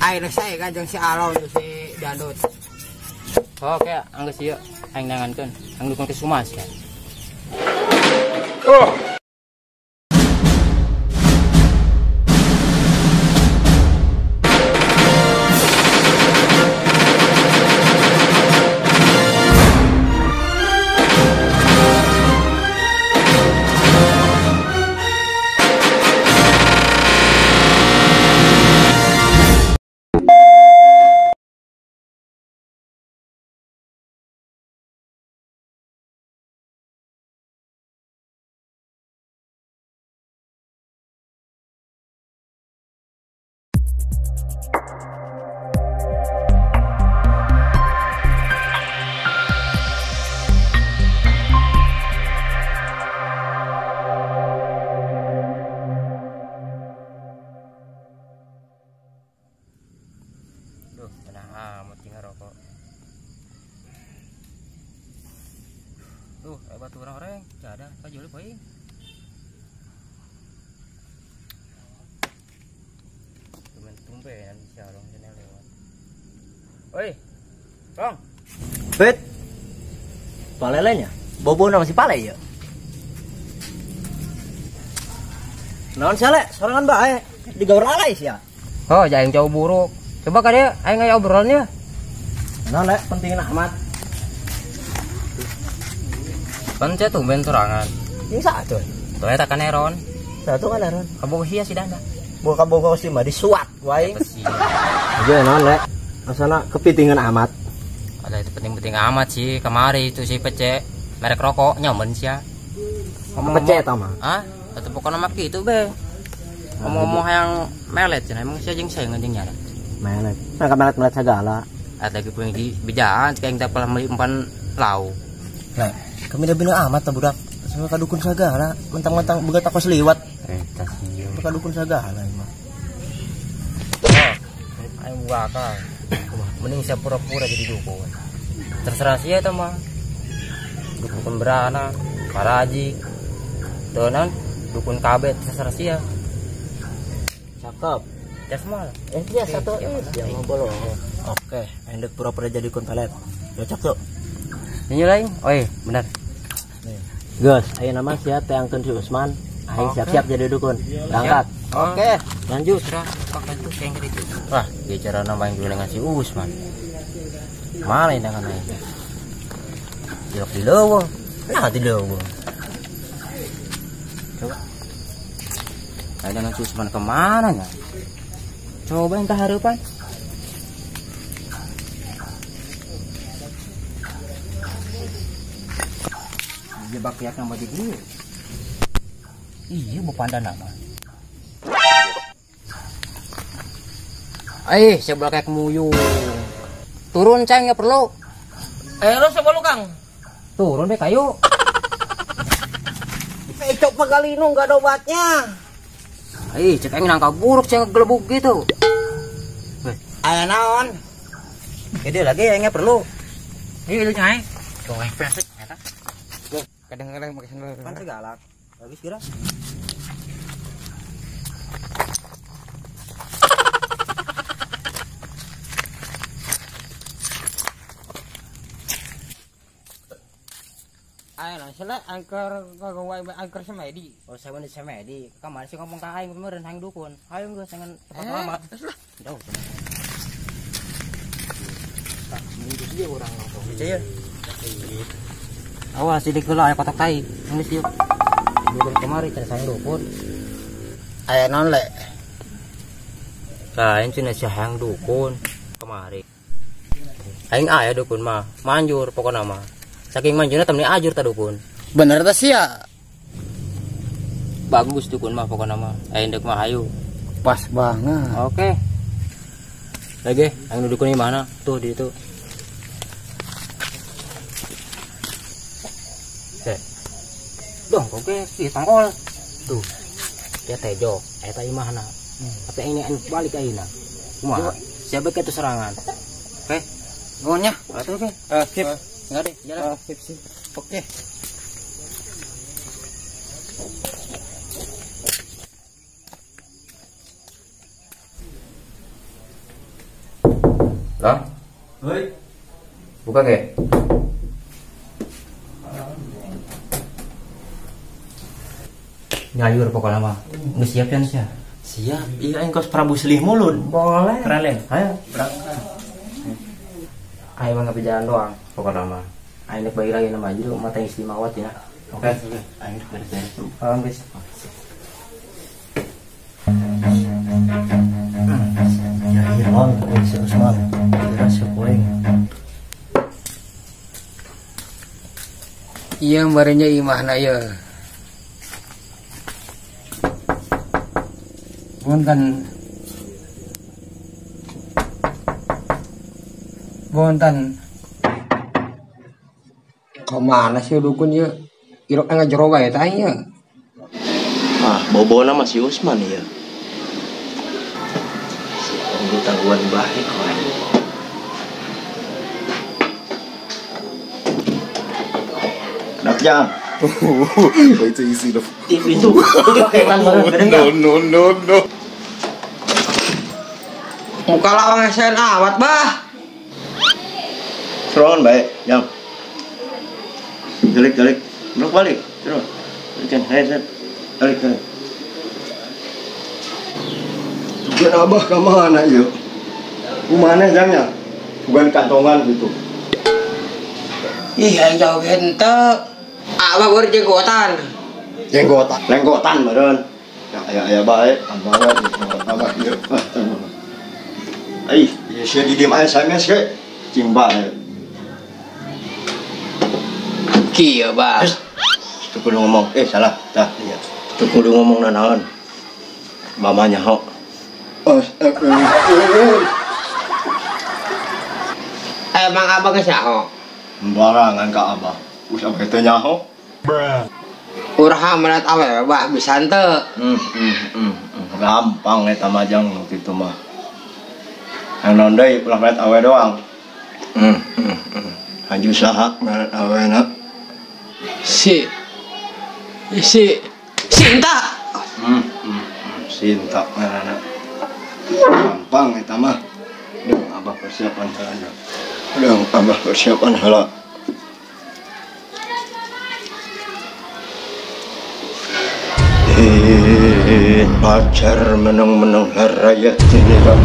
Ayo saya kajeng si Alon si Dandut. Oke, angga siyo. Aing nangankeun. Ang dukun ke Sumas ya. Tuh, batu orang-orang, gak ada, apa jual poin? Tumben nanti siarong sini lewat. Oi, Rong. Bet. Palelenya, bobo nama si pale ya. Non sale, sorangan bae, digaur alay sia. Oh, jangan jauh buruk. Coba kada aing aya obrolannya. Non le, pentingin amat. Kan saya tumben sorangan. Ini satu. Tuh eta kan Eron. Satu kan Ron. Kabogo sia si Danda. Boga sih mah disuat wae. Aja non le. Asana kepitingan amat. Ada itu penting-penting amat sih. Kemari itu si Pece merek rokok nyaman sia. Pece eta mah. Hah? Tetep pokona mah kitu be. Ngomong-ngomong yang melet cenah emang sia jeung saya ngeuning nya. Melet. Nah melet segala. Ada lagi punya di bejaan kayak kita pernah beli umpan lau. Lah, kami udah bener amat ta budak. Sama kadukun sagala, mentang-mentang boga takos liwat. Eta sih. Kadukun sagala mah. Ayo bakal. Mending saya pura-pura jadi dukun. Terserah sia eta mah. Dukun pemberana, paraji. Donan dukun kabet terserah sia. Cakep. Jasmal. Dia satu ya mau bolong. Oke, endek pura-pura jadi kontalet. Cocok tuh. Ini lain. Oi, benar. Gus, ayo nama siap teangkeun si Usman. Ayo siap-siap jadi dukun. Berangkat. Oke, lanjut. Pakai tuh yang gitu. Wah, bicara nambahin dulu dengan si Usman. Mana dengan aing? Dilok di leuweung. Nah, di leuweung. Coba. Ayo dengan si Usman kemana nya? Coba yang keharupan. Jebak ya sama di dulu. Iya, bupanda nama. Sebelah kayak muyung. Turun cang ya perlu. Lo sebelu Kang. Turun deh kayu. Cok pagalino nggak ada obatnya. Cek aing nangka buruk ceng gelebuk gitu. Aya naon? Ide lagi aingnya perlu. Ini lu nyai. Tuh aing pesek eta. Kadang-kadang pakai sandal. Pan segalak. Habis kira. Ayo lah, sila angker kagawai angker semedi. Oh, saya wanita semedi. Kamar sih ngomong ke aing kemarin hang dukun. Ayo geus jangan cepat lama. Jauh. Tak minggu dia orang langsung. Percaya. Awas sidik heula aya kotak tai. Geus yuk. Dukun kemari cenah sang dukun. Aya naon le? Lain cenah si hang dukun kemari. Aing aya dukun mah, manjur pokona mah. Saking manjurna temani ajur ta dukun. Bener ta sia? Bagus dukun mah pokona mah. Aing dek mah hayu. Pas banget. Oke. Lagi, aing dukun di mana? Tuh di itu. Dong, oke, si tangkol. Tuh. Dia tejo, eta imahna. Tapi ini balik ayeuna. Kumaha? Siapa ke serangan? Oke. Nuhun nya. Atuh oke. Sip. Enggak deh, jalan. Sip. Oke. Bang. Hei. Buka ke? Nyayur pokoknya mah. Nggak siap kan sih? Siap. Iya engkos Prabu Selih Mulun. Boleh. Keralen. Ayo. Berangkat. Ayo mah nggak jalan doang. Pokoknya mah. Ayo bagi lagi nama aja lu mata istimewat ya. Oke. Ayo beres-beres. Paham guys. Ya on, si Usman. Kira si Poeng. Iya marinya imahna ya. Bontan. Kemana sih dukun ya? Irok ngajero bae tanya. Ah, bobona masih Usman ya. Ini tangguhan baik kawan. Kenapa? Itu isi loh. Itu paketan bareng gede enggak? No. Muka lawang SN awat bah. Serongan baik, yang. Balik. Balik. Terus. Balikan, set. Balik. Tujuan abah ke mana yuk? Kumana jamnya? Bukan kantongan gitu. Ih, yang jauh ente. Abah berjenggotan. Lenggotan meren. Ya baik, abah yuk. Ya saya di aja saya sih. Cimba. Kieu bah. Itu kudu ngomong. Salah. Dah, iya. Itu kudu ngomong nanaon. Mamanya ho. Emang abah ngesaho. Barangan ka abah. Usah kita nyaho. Urang melihat awewe bah bisa ente. Gampang eta majang gitu mah. Yang nondai ulah melihat awe doang. Haju saha melihat awe na. Sinta. Sinta ngaranna. Gampang eta mah. Dong abah persiapan heula. Pacar menang haraya tinira.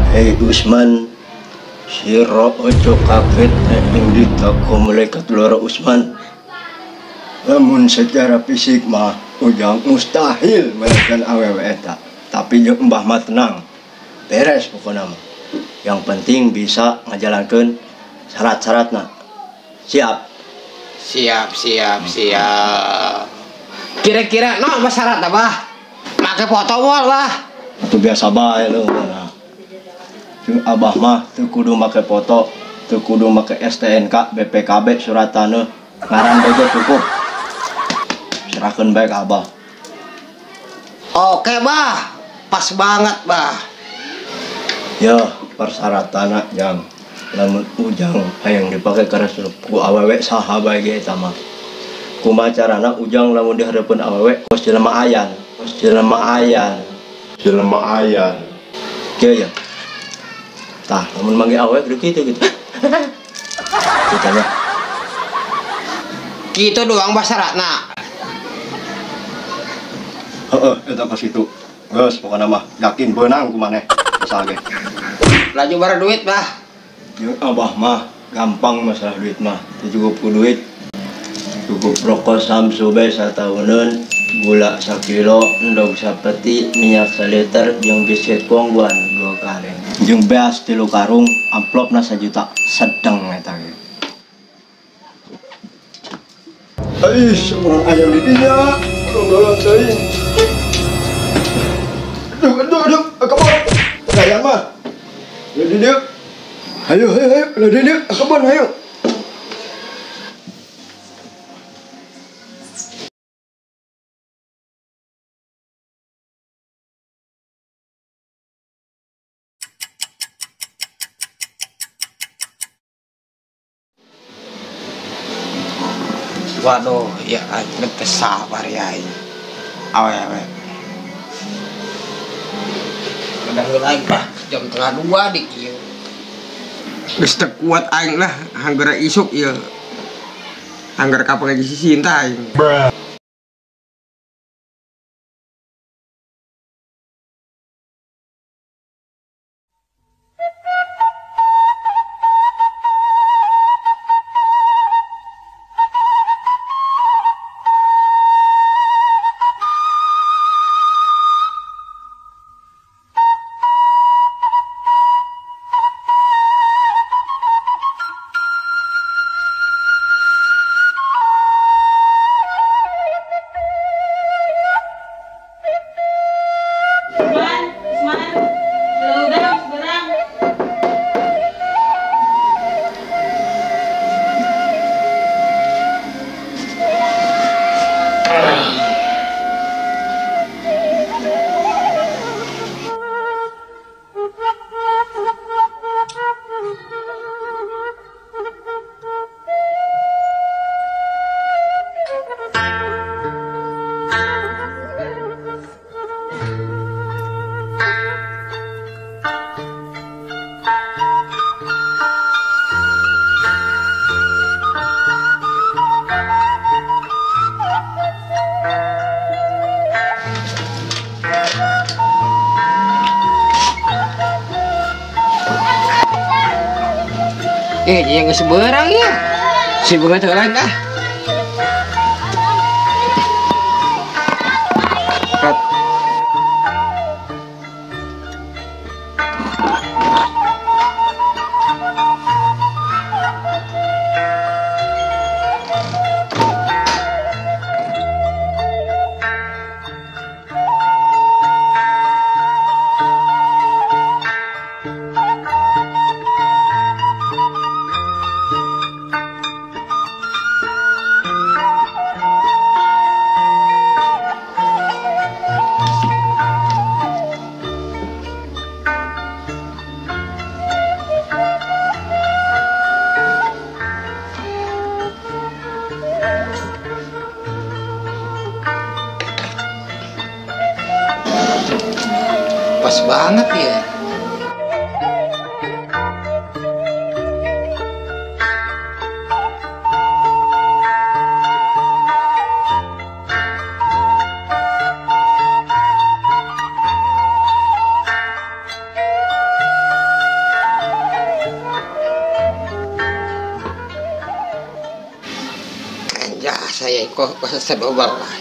Hei Usman, sira ojo kaget ing ditako malaikat loro Usman. Lamun secara fisik mah ujang mustahil melakukan awewe eta. Tapi jeung Mbah mah tenang. Beres pokona mah. Yang penting bisa ngajalankeun syarat-syaratna. Siap. Kira-kira no syarat abah? Make foto wall bah. Itu biasa bae lu. Jeung abah mah teu kudu make foto, teu kudu make STNK, BPKB, surat taneuh, ngaran bojo cukup. Serahkeun bae ka abah. Oke bah, pas banget bah. Ya, persyaratanna yang lamun ujang hayang dipake karena ku awewe saha bae ge eta mah. Kumaha carana ujang lamun dihareupeun awewe kos jelema ayan. Kieu ya. Tah, lamun mangge awewe kudu kitu gitu. Kita mah. Kitu doang bah syaratna. Heeh, eta pas kitu. Geus pokona mah yakin beunang ku maneh. Saha ge. Laju bara duit bah. Jeung abah mah gampang masalah duit mah. Teu cukup ku duit. Cukup rokok Samsu bae satahunun, gula 1 kilo, endog sapeti, minyak 1 liter, jeung biskuit kongguan 2 kaleng. Jeung beas 3 karung, amplopna 1 juta. Sedeng eta ge. Seorang ayam di dinya, urang teuing. Aduh, kebon. Sayang mah. Di dieu. Hayu, di dieu, kebon hayu. Waduh, ya geus sabar ya. Awe. Udah lagi bah, jam 1:30 di kieu. Geus teu kuat aing lah hanggara isuk ieu. Anggar kapan aja si Sinta aing. Yang seberang ya. Si bunga telan dah. Pas banget ya. Ya saya kok sedobal lah.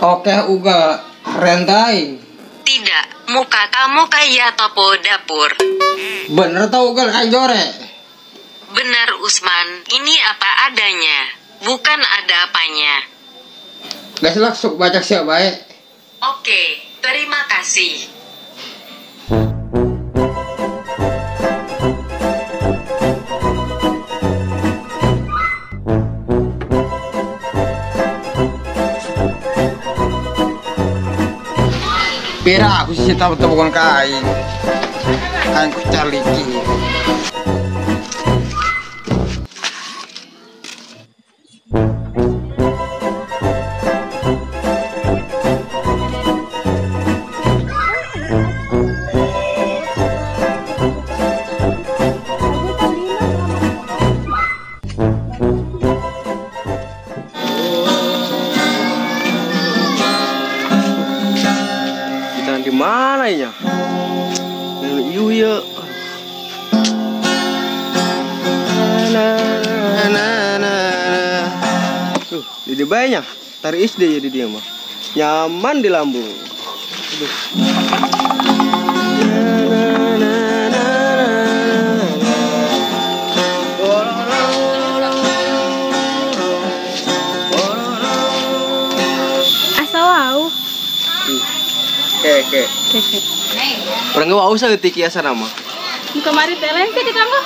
Oke uga rentai. Tidak, muka kamu kayak topo dapur. Bener tau uga kan jore. Benar Usman, ini apa adanya, bukan ada apanya. Guys langsung baca siap baik. Oke, terima kasih. Pira aku sih tahu bukan kain. Kain ku caliki. Di mana ya? Iu ya. Di banyak. Tarik SD jadi dia mah. Nyaman di lambung. Aduh. Keke. Orang gak usah ketik ya sana mah. Kemarin telen ke di tanggo.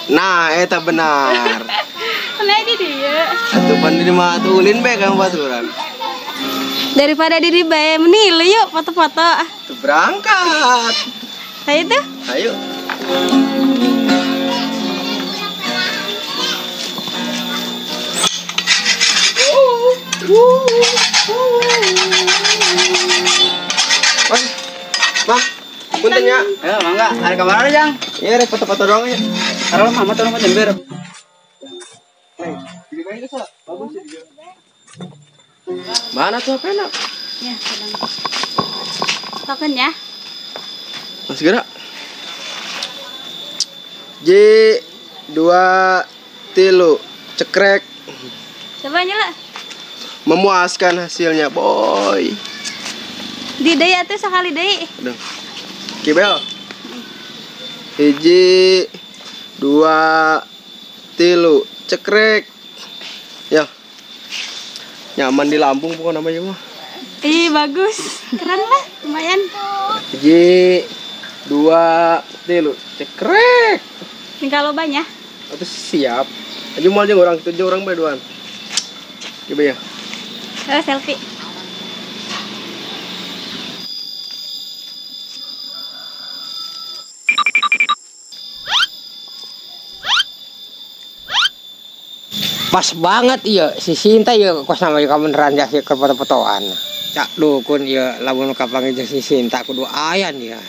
Nah, eta benar. Nah di dia. Atuh pan di mah tulin bae kamu baturan. Daripada diri bae menilai yuk foto-foto. Tuh berangkat. Ayo tuh. Ayo. Bang, puntennya. Ya, mangga. Ada kamar ada, Jang? Iya, rek foto-foto doang ya. Karena mama tuh nama jember. Mana tuh apa enak? Ya, sedang. Token ya. Mas gerak. J 2 3 cekrek. Coba nyala. Memuaskan hasilnya, boy. Di deui atuh sakali deui. Udah. Kibel. Hiji 2 3 cekrek. Ya. Nyaman di Lampung pokoknya namanya mah. Ih, bagus. Keren lah, lumayan. Hiji 2 3 cekrek. Ini kalau banyak. Atau siap. Aja mau aja orang itu orang berduaan. Coba ya. Selfie. Pas banget iya si Sinta ya kos nama kamu neranjak ke foto-fotoan. Cak dukun ya lamun kapange jeung si Sinta kudu ayan ya.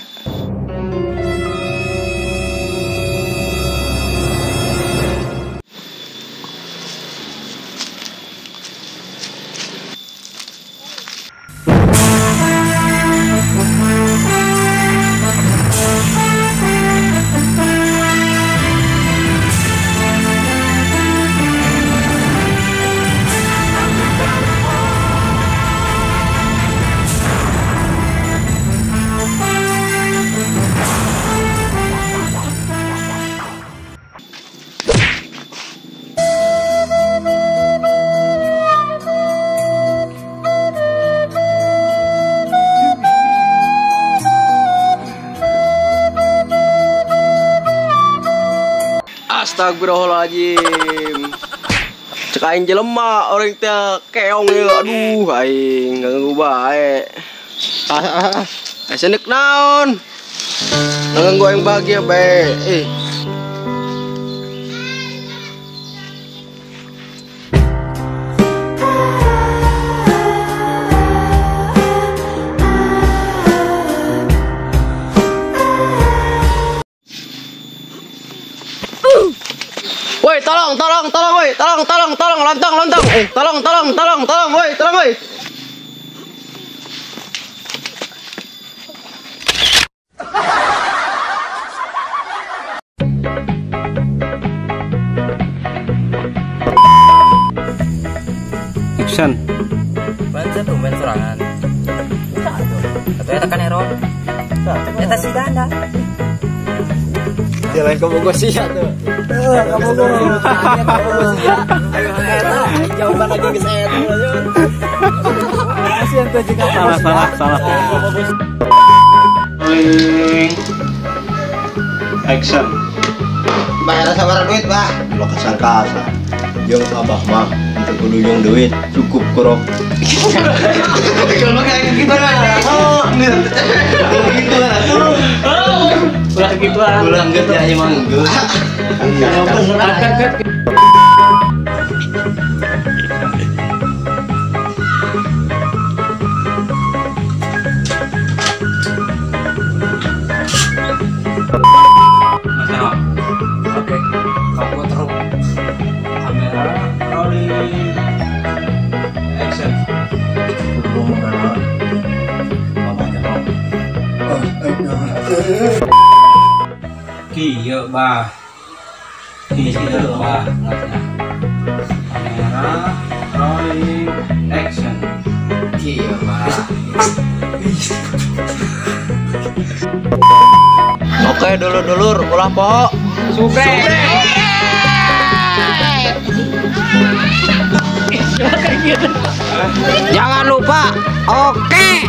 Astagfirullahaladzim. Cek aing jelema orang teh keong ya. Aduh aing ganggu bae. Senek naon? Ganggu aing bahagia bae. Woi, tolong, woi, tolong, lontong. Tolong, woi. Action. Bantu tuh main serangan. Atau ya tekan hero. Eta si ganda. Jalan ke Bogor sih ya tuh. Kamu Bogor. Ayo jauhkan lagi ke saya tuh. Kasihan tuh jika salah. Action. Bayar sabar duit, Bah. Lo kasar-kasar. Yung abah mah untuk kudu yung duit cukup kurang. Kalau kayak gitu lah. Oh, gitu lah. Ulah gitu ah. Ulah enggak ya emang enggak. Oke, kamu terus kamera rolling action. Kieu bah. Kieu bah. Kamera rolling action. Kieu bah. Oke, dulur-dulur, ulah po. Subrek. Jangan lupa. Oke.